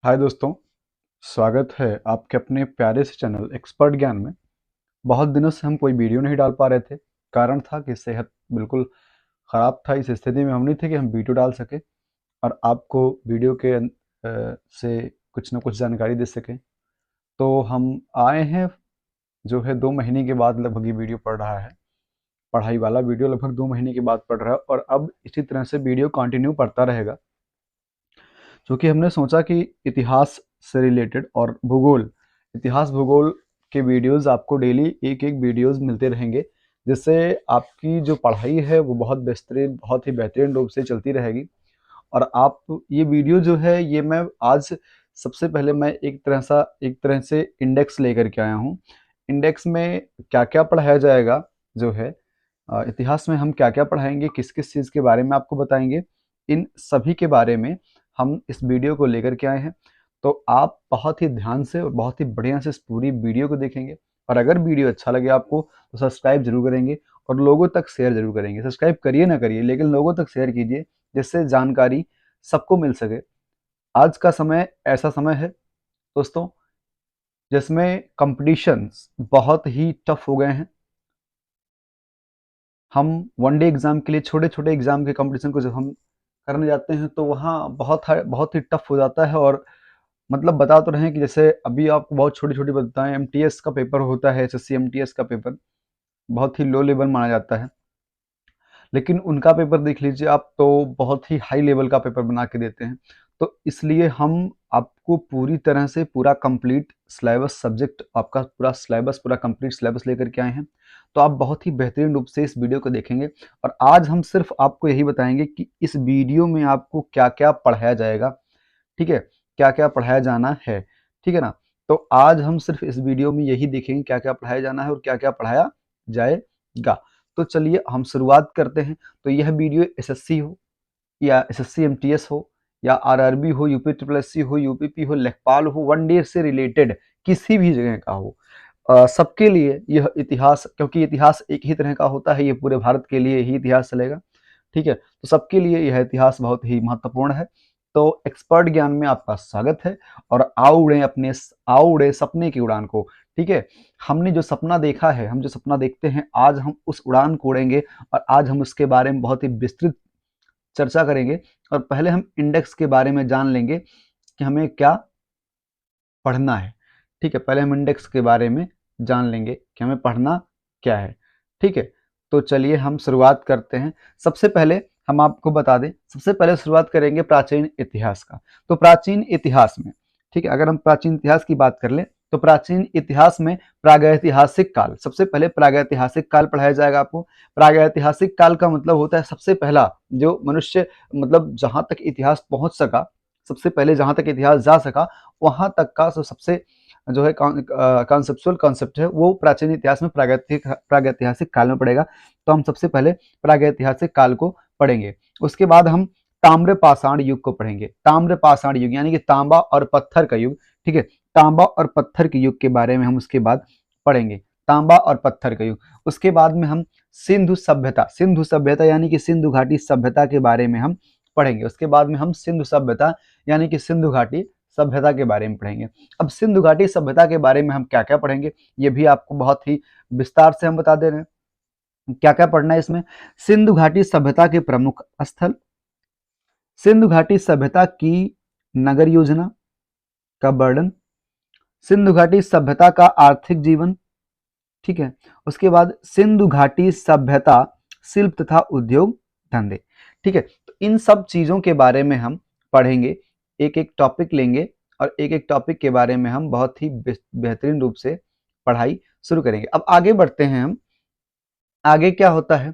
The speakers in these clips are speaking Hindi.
हाय दोस्तों, स्वागत है आपके अपने प्यारे से चैनल एक्सपर्ट ज्ञान में। बहुत दिनों से हम कोई वीडियो नहीं डाल पा रहे थे। कारण था कि सेहत बिल्कुल ख़राब था। इस स्थिति में हम नहीं थे कि हम वीडियो डाल सकें और आपको वीडियो के से कुछ ना कुछ जानकारी दे सकें। तो हम आए हैं, जो है 2 महीने के बाद लगभग ये वीडियो पड़ रहा है। पढ़ाई वाला वीडियो लगभग 2 महीने के बाद पड़ रहा है और अब इसी तरह से वीडियो कंटिन्यू पड़ता रहेगा। क्योंकि हमने सोचा कि इतिहास से रिलेटेड और भूगोल, इतिहास भूगोल के वीडियोस आपको डेली एक-एक वीडियोस मिलते रहेंगे, जिससे आपकी जो पढ़ाई है वो बहुत ही बेहतरीन रूप से चलती रहेगी। और आप ये वीडियो जो है ये मैं आज सबसे पहले मैं एक तरह से इंडेक्स लेकर के आया हूँ। इंडेक्स में क्या-क्या पढ़ाया जाएगा, जो है इतिहास में हम क्या-क्या पढ़ाएँगे, किस-किस चीज़ के बारे में आपको बताएँगे, इन सभी के बारे में हम इस वीडियो को लेकर के आए हैं। तो आप बहुत ही ध्यान से और बहुत ही बढ़िया से इस पूरी वीडियो को देखेंगे और अगर वीडियो अच्छा लगे आपको तो सब्सक्राइब ज़रूर करेंगे और लोगों तक शेयर ज़रूर करेंगे। सब्सक्राइब करिए ना करिए, लेकिन लोगों तक शेयर कीजिए, जिससे जानकारी सबको मिल सके। आज का समय ऐसा समय है दोस्तों, जिसमें कॉम्पिटिशन्स बहुत ही टफ हो गए हैं। हम वन डे एग्ज़ाम के लिए छोटे-छोटे एग्ज़ाम के कॉम्पिटिशन को जब हम करने जाते हैं तो वहाँ बहुत ही टफ हो जाता है। और मतलब बता तो रहे हैं कि जैसे अभी आपको बहुत छोटी-छोटी बताएँ, एमटीएस का पेपर होता है, एसएससी एमटीएस का पेपर बहुत ही लो लेवल माना जाता है। लेकिन उनका पेपर देख लीजिए आप, तो बहुत ही हाई लेवल का पेपर बना के देते हैं। तो इसलिए हम आपको पूरी तरह से पूरा कंप्लीट सिलेबस सब्जेक्ट, आपका पूरा सिलेबस, पूरा कंप्लीट सिलेबस लेकर के आए हैं। तो आप बहुत ही बेहतरीन रूप से इस वीडियो को देखेंगे और आज हम सिर्फ आपको यही बताएँगे कि इस वीडियो में आपको क्या-क्या पढ़ाया जाएगा, ठीक है? क्या-क्या पढ़ाया जाना है, ठीक है ना? तो आज हम सिर्फ इस वीडियो में यही देखेंगे क्या-क्या पढ़ाया जाना है और क्या-क्या पढ़ाया जाएगा। तो चलिए हम शुरुआत करते हैं। तो यह वीडियो एसएससी हो या एसएससी एमटीएस हो या आरआरबी हो, यूपी ट्रिपल एससी हो, यूपीपी हो, लेखपाल हो, वन डे से रिलेटेड किसी भी जगह का हो, सबके लिए यह इतिहास, क्योंकि इतिहास एक ही तरह का होता है, ये पूरे भारत के लिए ही इतिहास चलेगा, ठीक है? तो सबके लिए यह इतिहास बहुत ही महत्वपूर्ण है। तो एक्सपर्ट ज्ञान में आपका स्वागत है और आओ उड़े सपने की उड़ान को, ठीक है? हमने जो सपना देखा है, हम जो सपना देखते हैं, आज हम उस उड़ान को उड़ेंगे और आज हम उसके बारे में बहुत ही विस्तृत चर्चा करेंगे। और पहले हम इंडेक्स के बारे में जान लेंगे कि हमें क्या पढ़ना है, ठीक है? पहले हम इंडेक्स के बारे में जान लेंगे कि हमें पढ़ना क्या है, ठीक है? तो चलिए हम शुरुआत करते हैं। सबसे पहले हम आपको बता दें, सबसे पहले शुरुआत करेंगे प्राचीन इतिहास का। तो प्राचीन इतिहास में, ठीक है, अगर हम प्राचीन इतिहास की बात कर लें तो प्राचीन इतिहास में प्रागैतिहासिक काल, सबसे पहले प्रागैतिहासिक काल पढ़ाया जाएगा आपको। प्रागैतिहासिक काल का मतलब होता है सबसे पहला जो मनुष्य, मतलब जहाँ तक इतिहास पहुँच सका, सबसे पहले जहाँ तक इतिहास जा सका, वहाँ तक का सबसे जो है कॉन्सेप्चुअल कॉन्सेप्ट है वो प्राचीन इतिहास में प्रागैतिहासिक काल में पड़ेगा। तो हम सबसे पहले प्रागैतिहासिक काल को पढ़ेंगे। उसके बाद हम ताम्र पाषाण युग को पढ़ेंगे। ताम्र पाषाण युग यानी कि तांबा और पत्थर का युग, ठीक है? तांबा और पत्थर के युग के बारे में हम उसके बाद पढ़ेंगे, तांबा और पत्थर का युग। उसके बाद में हम सिंधु सभ्यता यानी कि सिंधु घाटी सभ्यता के बारे में हम पढ़ेंगे। उसके बाद में हम सिंधु सभ्यता यानी कि सिंधु घाटी सभ्यता के बारे में पढ़ेंगे। अब सिंधु घाटी सभ्यता के बारे में हम क्या-क्या पढ़ेंगे, ये भी आपको बहुत ही विस्तार से हम बता दे रहे हैं। क्या-क्या पढ़ना है इसमें? सिंधु घाटी सभ्यता के प्रमुख स्थल, सिंधु घाटी सभ्यता की नगर योजना का वर्णन, सिंधु घाटी सभ्यता का आर्थिक जीवन, ठीक है? उसके बाद सिंधु घाटी सभ्यता शिल्प तथा उद्योग धंधे, ठीक है? तो इन सब चीज़ों के बारे में हम पढ़ेंगे, एक-एक टॉपिक लेंगे और एक-एक टॉपिक के बारे में हम बहुत ही बेहतरीन रूप से पढ़ाई शुरू करेंगे। अब आगे बढ़ते हैं हम। आगे क्या होता है?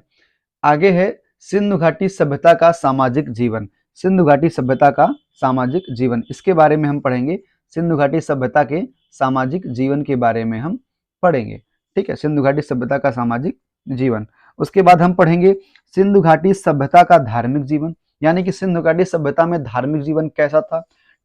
आगे है सिंधु घाटी सभ्यता का सामाजिक जीवन। सिंधु घाटी सभ्यता का सामाजिक जीवन, इसके बारे में हम पढ़ेंगे। सिंधु घाटी सभ्यता के सामाजिक जीवन के बारे में हम पढ़ेंगे, ठीक है? सिंधु घाटी सभ्यता का सामाजिक जीवन। उसके बाद हम पढ़ेंगे सिंधु घाटी सभ्यता का धार्मिक जीवन, यानी कि सिंधु घाटी सभ्यता में धार्मिक जीवन कैसा था,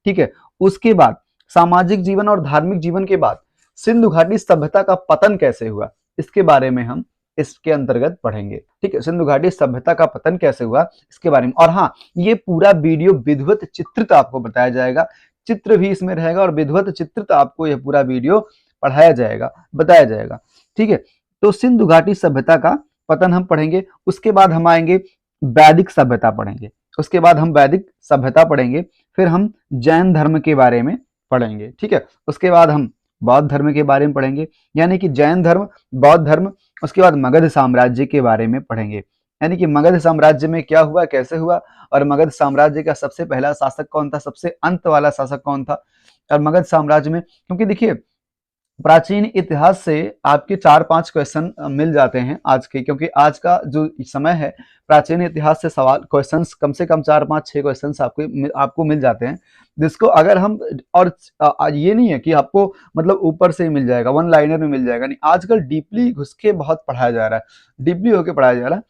ठीक है? उसके बाद सामाजिक जीवन और धार्मिक जीवन के बाद सिंधु घाटी सभ्यता का पतन कैसे हुआ, इसके बारे में हम इसके अंतर्गत पढ़ेंगे, ठीक है? सिंधु घाटी सभ्यता का पतन कैसे हुआ इसके बारे में। और हाँ, ये पूरा वीडियो विधिवत चित्रित आपको बताया जाएगा। चित्र भी इसमें रहेगा और विधिवत चित्रित आपको यह पूरा वीडियो पढ़ाया जाएगा, बताया जाएगा। ठीक है, तो सिंधु घाटी सभ्यता का पतन हम पढ़ेंगे। उसके बाद हम आएंगे वैदिक सभ्यता पढ़ेंगे। उसके बाद हम वैदिक सभ्यता पढ़ेंगे, फिर हम जैन धर्म के बारे में पढ़ेंगे। ठीक है, उसके बाद हम बौद्ध धर्म के बारे में पढ़ेंगे, यानी कि जैन धर्म, बौद्ध धर्म। उसके बाद मगध साम्राज्य के बारे में पढ़ेंगे, यानी कि मगध साम्राज्य में क्या हुआ, कैसे हुआ, और मगध साम्राज्य का सबसे पहला शासक कौन था, सबसे अंत वाला शासक कौन था। और मगध साम्राज्य में, क्योंकि देखिए प्राचीन इतिहास से आपके 4-5 क्वेश्चन मिल जाते हैं आज के, क्योंकि आज का जो समय है प्राचीन इतिहास से सवाल क्वेश्चंस कम से कम 4-5-6 क्वेश्चंस आपको मिल जाते हैं, जिसको अगर हम, और ये नहीं है कि आपको मतलब ऊपर से ही मिल जाएगा, वन लाइनर में मिल जाएगा, नहीं, आजकल डीपली घुस के बहुत पढ़ाया जा रहा है, डीपली होके पढ़ाया जा रहा है,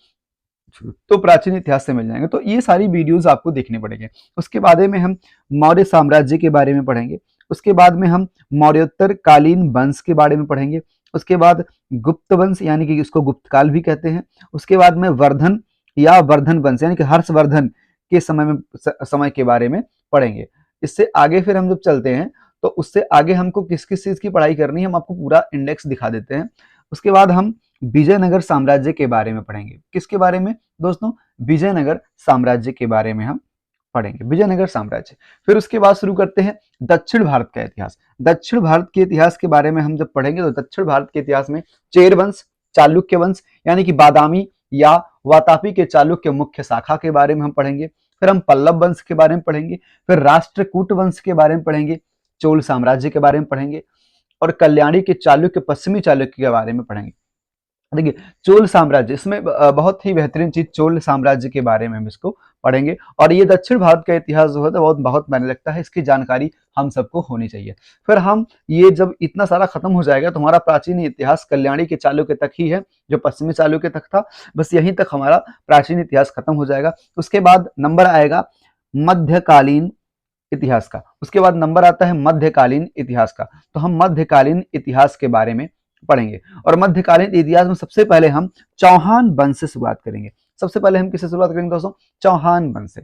तो प्राचीन इतिहास से मिल जाएंगे। तो ये सारी वीडियोस आपको देखने पड़ेंगे। उसके बाद में हम मौर्य साम्राज्य के बारे में पढ़ेंगे। उसके बाद में हम मौर्योत्तर कालीन वंश के बारे में पढ़ेंगे। उसके बाद गुप्त वंश, यानी कि इसको गुप्त काल भी कहते हैं। उसके बाद में वर्धन या वर्धन वंश, यानी कि हर्षवर्धन के समय के बारे में पढ़ेंगे। इससे आगे फिर हम जब चलते हैं तो उससे आगे हमको किस किस चीज की पढ़ाई करनी है, हम आपको पूरा इंडेक्स दिखा देते हैं। उसके बाद हम विजयनगर साम्राज्य के बारे में पढ़ेंगे। किसके बारे में दोस्तों, विजयनगर साम्राज्य के बारे में हम पढ़ेंगे, विजयनगर साम्राज्य। फिर उसके बाद शुरू करते हैं दक्षिण भारत का इतिहास। दक्षिण भारत के इतिहास के बारे में हम जब पढ़ेंगे तो दक्षिण भारत के इतिहास में चेर वंश, चालुक्य वंश, यानी कि बादामी या वातापी के चालुक्य मुख्य शाखा के बारे में हम पढ़ेंगे। फिर हम पल्लव वंश के बारे में पढ़ेंगे, फिर राष्ट्रकूट वंश के बारे में पढ़ेंगे, चोल साम्राज्य के बारे में पढ़ेंगे, और कल्याणी के चालुक्य, पश्चिमी चालुक्य के बारे में पढ़ेंगे। देखिए चोल साम्राज्य, इसमें बहुत ही बेहतरीन चीज चोल साम्राज्य के बारे में हम इसको पढ़ेंगे। और ये दक्षिण भारत का इतिहास जो है तो बहुत मायने लगता है, इसकी जानकारी हम सबको होनी चाहिए। फिर हम ये जब इतना सारा खत्म हो जाएगा तो हमारा प्राचीन इतिहास कल्याणी के चालुक्य तक ही है, जो पश्चिमी चालुक्य तक था, बस यहीं तक हमारा प्राचीन इतिहास खत्म हो जाएगा। उसके बाद नंबर आएगा मध्यकालीन इतिहास का। उसके बाद नंबर आता है मध्यकालीन इतिहास का, तो हम मध्यकालीन इतिहास के बारे में पढ़ेंगे। और मध्यकालीन इतिहास में सबसे पहले हम चौहान वंश से शुरुआत करेंगे। सबसे पहले हम किससे शुरुआत करेंगे दोस्तों, चौहान वंश से।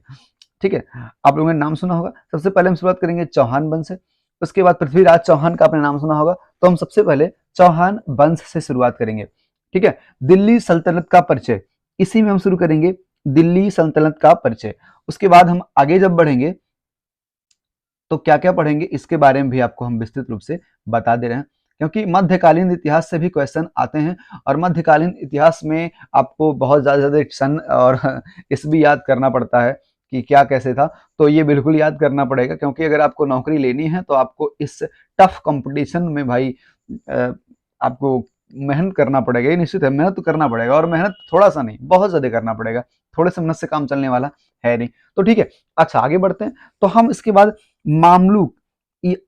ठीक है, आप लोगों ने नाम सुना होगा, सबसे पहले हम शुरुआत करेंगे चौहान वंश से। उसके बाद पृथ्वीराज चौहान का आपने नाम सुना होगा, तो हम सबसे पहले चौहान वंश से शुरुआत करेंगे। ठीक है, दिल्ली सल्तनत का परिचय, इसी में हम शुरू करेंगे, दिल्ली सल्तनत का परिचय। उसके बाद हम आगे जब बढ़ेंगे तो क्या क्या पढ़ेंगे इसके बारे में भी आपको हम विस्तृत रूप से बता दे रहे हैं, क्योंकि मध्यकालीन इतिहास से भी क्वेश्चन आते हैं, और मध्यकालीन इतिहास में आपको बहुत ज्यादा सन और इस भी याद करना पड़ता है कि क्या कैसे था, तो ये बिल्कुल याद करना पड़ेगा, क्योंकि अगर आपको नौकरी लेनी है तो आपको इस टफ कंपटीशन में भाई आपको मेहनत करना पड़ेगा। ये निश्चित है, मेहनत तो करना पड़ेगा, और मेहनत थोड़ा सा नहीं, बहुत ज्यादा करना पड़ेगा, थोड़े से मेहनत से काम चलने वाला है नहीं। तो ठीक है, अच्छा आगे बढ़ते हैं। तो हम इसके बाद मामलुक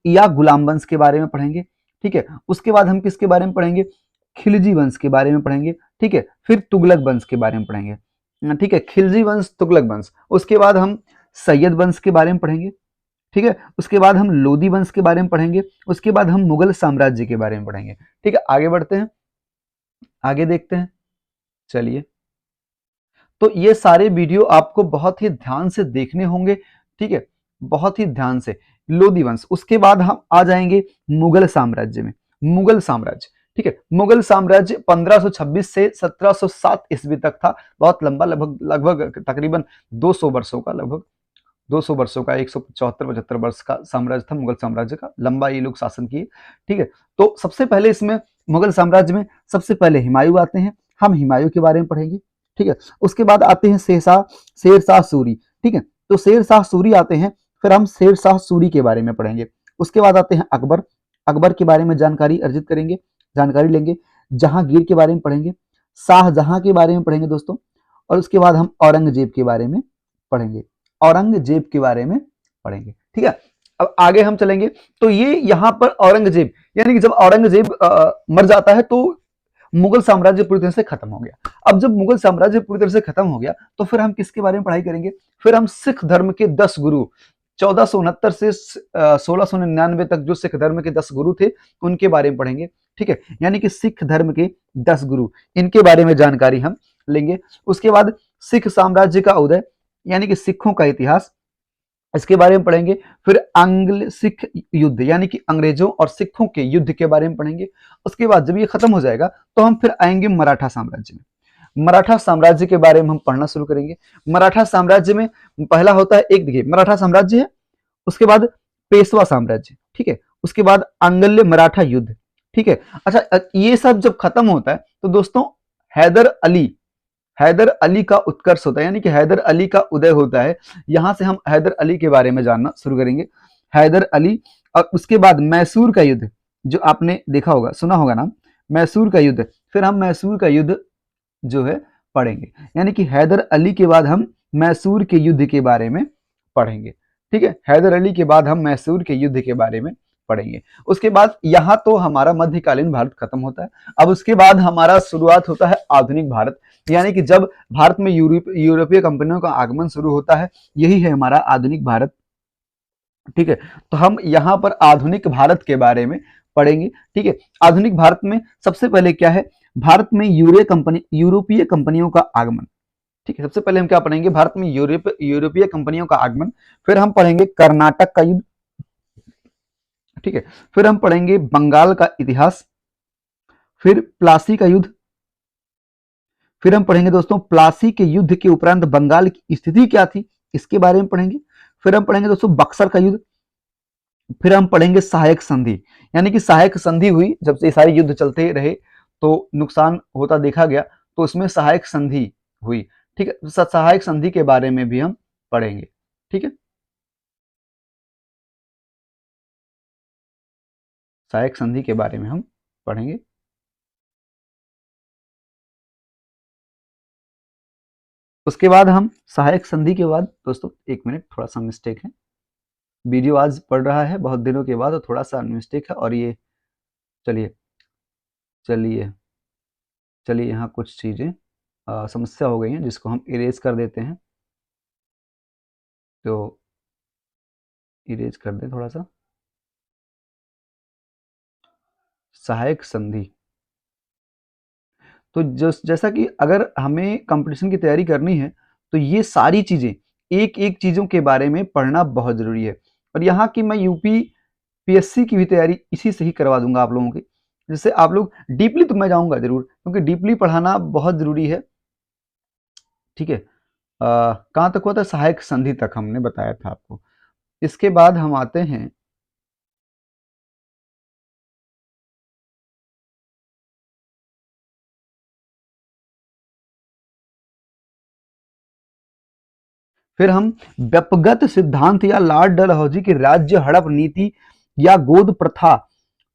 या गुलाम वंश के बारे में पढ़ेंगे। ठीक है, उसके बाद हम किसके बारे में पढ़ेंगे, खिलजी वंश के बारे में पढ़ेंगे। ठीक है, फिर तुगलक वंश के बारे में पढ़ेंगे। ठीक है, खिलजी वंश, तुगलक वंश। उसके बाद हम सैयद वंश के बारे में पढ़ेंगे। ठीक है, उसके बाद हम लोदी वंश के बारे में पढ़ेंगे। उसके बाद हम मुगल साम्राज्य के बारे में पढ़ेंगे। ठीक है, आगे बढ़ते हैं, आगे देखते हैं। चलिए, तो ये सारे वीडियो आपको बहुत ही ध्यान से देखने होंगे। ठीक है, बहुत ही ध्यान से। लोदी वंश, उसके बाद हम आ जाएंगे मुगल साम्राज्य में, मुगल साम्राज्य। ठीक है, मुगल साम्राज्य 1526 से 1707 ईस्वी तक था, बहुत लंबा, लगभग तकरीबन 200 वर्षों का, लगभग 200 वर्षों का, 174-75 वर्ष का साम्राज्य था मुगल साम्राज्य का, लंबा ये लोग शासन किए। ठीक है, तो सबसे पहले इसमें मुगल साम्राज्य में सबसे पहले हुमायूं आते हैं, हम हुमायूं के बारे में पढ़ेंगे। ठीक है, उसके बाद आते हैं शेरशाह सूरी। ठीक है, तो शेरशाह सूरी आते हैं, फिर हम शेरशाह सूरी के बारे में पढ़ेंगे। उसके बाद आते हैं अकबर, अकबर के बारे में जानकारी अर्जित करेंगे, जानकारी लेंगे। जहांगीर के बारे में पढ़ेंगे, शाहजहां के बारे में पढ़ेंगे दोस्तों। और उसके बाद हम औरंगजेब के बारे में पढ़ेंगे, औरंगजेब के बारे में पढ़ेंगे। ठीक है, अब आगे हम चलेंगे। तो ये यहाँ पर औरंगजेब, यानी कि जब औरंगजेब मर जाता है तो मुगल साम्राज्य पूरी तरह से खत्म हो गया। अब जब मुगल साम्राज्य पूरी तरह से खत्म हो गया तो फिर हम किसके बारे में पढ़ाई करेंगे, फिर हम सिख धर्म के 10 गुरु, 1469 से 1699 तक जो सिख धर्म के 10 गुरु थे उनके बारे में पढ़ेंगे। ठीक है, यानी कि सिख धर्म के 10 गुरु, इनके बारे में जानकारी हम लेंगे। उसके बाद सिख साम्राज्य का उदय, यानी कि सिखों का इतिहास, इसके बारे में पढ़ेंगे। फिर आंग्ल सिख युद्ध यानी कि अंग्रेजों और सिखों के युद्ध के बारे में पढ़ेंगे। उसके बाद जब ये खत्म हो जाएगा तो हम फिर आएंगे मराठा साम्राज्य में। मराठा साम्राज्य के बारे में हम पढ़ना शुरू करेंगे। मराठा साम्राज्य में पहला होता है, एक देखिए मराठा साम्राज्य है, उसके बाद पेशवा साम्राज्य, ठीक है, उसके बाद आंगल्य मराठा युद्ध, ठीक है। अच्छा, ये सब जब खत्म होता है तो दोस्तों हैदर अली, हैदर अली का उत्कर्ष होता है, यानी कि हैदर अली का उदय होता है। यहां से हम हैदर अली के बारे में जानना शुरू करेंगे। हैदर अली, और उसके बाद मैसूर का युद्ध, जो आपने देखा होगा, सुना होगा नाम, मैसूर का युद्ध। फिर हम मैसूर का युद्ध जो है पढ़ेंगे, यानी कि हैदर अली के बाद हम मैसूर के युद्ध के बारे में पढ़ेंगे, ठीक है। हैदर अली के बाद हम मैसूर के युद्ध के बारे में पढ़ेंगे। उसके बाद यहां तो हमारा मध्यकालीन भारत खत्म होता है। अब उसके बाद हमारा शुरुआत होता है आधुनिक भारत, यानी कि जब भारत में यूरोपीय कंपनियों का आगमन शुरू होता है, यही है हमारा आधुनिक भारत, ठीक है। तो हम यहाँ पर आधुनिक भारत के बारे में पढ़ेंगे, ठीक है। आधुनिक भारत में सबसे पहले क्या है, भारत में यूरोपीय कंपनियों का आगमन, ठीक है। सबसे पहले हम क्या पढ़ेंगे, भारत में यूरोपीय कंपनियों का आगमन। फिर हम पढ़ेंगे कर्नाटक का युद्ध, ठीक है। फिर हम पढ़ेंगे बंगाल का इतिहास, फिर प्लासी का युद्ध। फिर हम पढ़ेंगे दोस्तों प्लासी के युद्ध के उपरांत बंगाल की स्थिति क्या थी, इसके बारे में पढ़ेंगे। फिर हम पढ़ेंगे दोस्तों बक्सर का युद्ध। फिर हम पढ़ेंगे सहायक संधि, यानी कि सहायक संधि हुई जब से सारे युद्ध चलते रहे तो नुकसान होता देखा गया, तो उसमें सहायक संधि हुई, ठीक है। सहायक संधि के बारे में भी हम पढ़ेंगे, ठीक है। सहायक संधि के बारे में हम पढ़ेंगे। उसके बाद हम सहायक संधि के बाद दोस्तों, एक मिनट, थोड़ा सा मिस्टेक है, वीडियो आज पढ़ रहा है बहुत दिनों के बाद, तो थोड़ा सा मिस्टेक है। और ये चलिए चलिए चलिए यहाँ कुछ चीज़ें समस्या हो गई हैं, जिसको हम इरेज कर देते हैं। तो इरेज कर दें थोड़ा सा। सहायक संधि, तो जैसा कि अगर हमें कंपटीशन की तैयारी करनी है तो ये सारी चीज़ें, एक एक चीज़ों के बारे में पढ़ना बहुत ज़रूरी है। और यहाँ की मैं यूपी पीएससी की भी तैयारी इसी से ही करवा दूंगा आप लोगों की, जिससे आप लोग डीपली, तो मैं जाऊंगा जरूर, क्योंकि डीपली पढ़ाना बहुत ज़रूरी है, ठीक है। कहाँ तक हुआ था, सहायक संधि तक हमने बताया था आपको। इसके बाद हम आते हैं फिर हम व्यपगत सिद्धांत या लॉर्ड डलहौजी की राज्य हड़प नीति या गोद प्रथा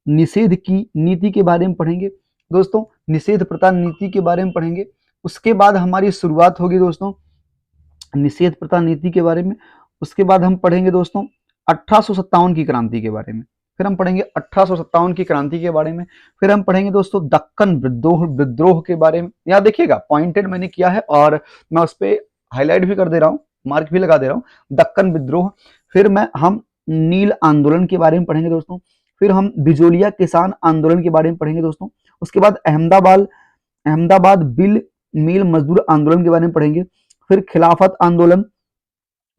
निषेध की नीति के बारे में पढ़ेंगे दोस्तों, निषेध प्रथा नीति के बारे में पढ़ेंगे। उसके बाद हमारी शुरुआत होगी दोस्तों निषेध प्रथा नीति के बारे में। उसके बाद हम पढ़ेंगे दोस्तों 1857 की क्रांति के बारे में। फिर हम पढ़ेंगे 1857 की क्रांति के बारे में। फिर हम पढ़ेंगे दोस्तों दक्कन विद्रोह के बारे में। यहाँ देखिएगा पॉइंटेड मैंने किया है और मैं उस पर हाईलाइट भी कर दे रहा हूँ, मार्क भी लगा दे रहा हूँ, दक्कन विद्रोह। फिर हम नील आंदोलन के बारे में पढ़ेंगे दोस्तों। फिर हम बिजोलिया किसान आंदोलन के बारे में पढ़ेंगे दोस्तों। उसके बाद अहमदाबाद बिल मिल मजदूर आंदोलन के बारे में पढ़ेंगे। फिर खिलाफत आंदोलन।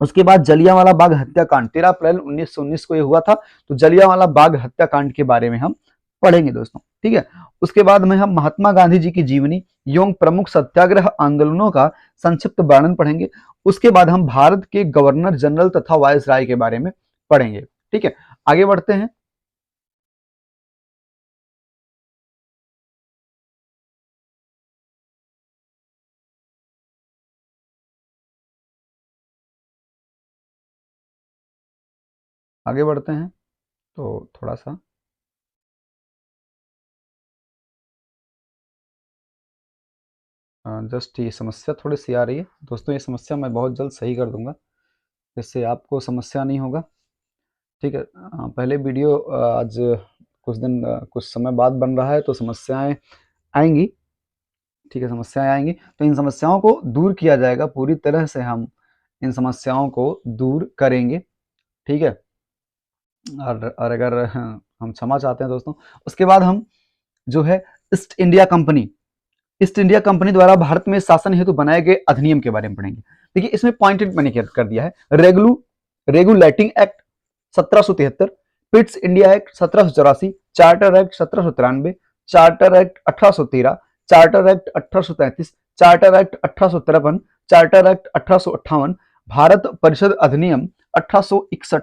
उसके बाद जलियांवाला बाग हत्याकांड, 13 अप्रैल 1919 को ये हुआ था, तो जलियांवाला बाग हत्याकांड के बारे में हम पढ़ेंगे दोस्तों, ठीक है। उसके बाद में हम महात्मा गांधी जी की जीवनी एवं प्रमुख सत्याग्रह आंदोलनों का संक्षिप्त वर्णन पढ़ेंगे। उसके बाद हम भारत के गवर्नर जनरल तथा वायसराय के बारे में पढ़ेंगे, ठीक है। आगे बढ़ते हैं। आगे बढ़ते हैं तो थोड़ा सा जस्ट ये समस्या थोड़ी सी आ रही है दोस्तों, ये समस्या मैं बहुत जल्द सही कर दूंगा, जिससे आपको समस्या नहीं होगा, ठीक है। पहले वीडियो आज कुछ समय बाद बन रहा है, तो समस्याएं आएंगी, ठीक है, समस्याएं आएंगी, तो इन समस्याओं को दूर किया जाएगा, पूरी तरह से हम इन समस्याओं को दूर करेंगे, ठीक है। और अगर हम क्षमा चाहते हैं दोस्तों। उसके बाद हम जो है ईस्ट इंडिया कंपनी द्वारा भारत में शासन हेतु बनाए गए अधिनियम के बारे में पढ़ेंगे। देखिए इसमें पॉइंटेड मैंने कर दिया है, regulating act 1773, Pitt's India act 1784, charter act 1793, charter act 1813, charter act 1833, charter act 1853, charter act 1858, Bharat परिषद अधिनियम 1861,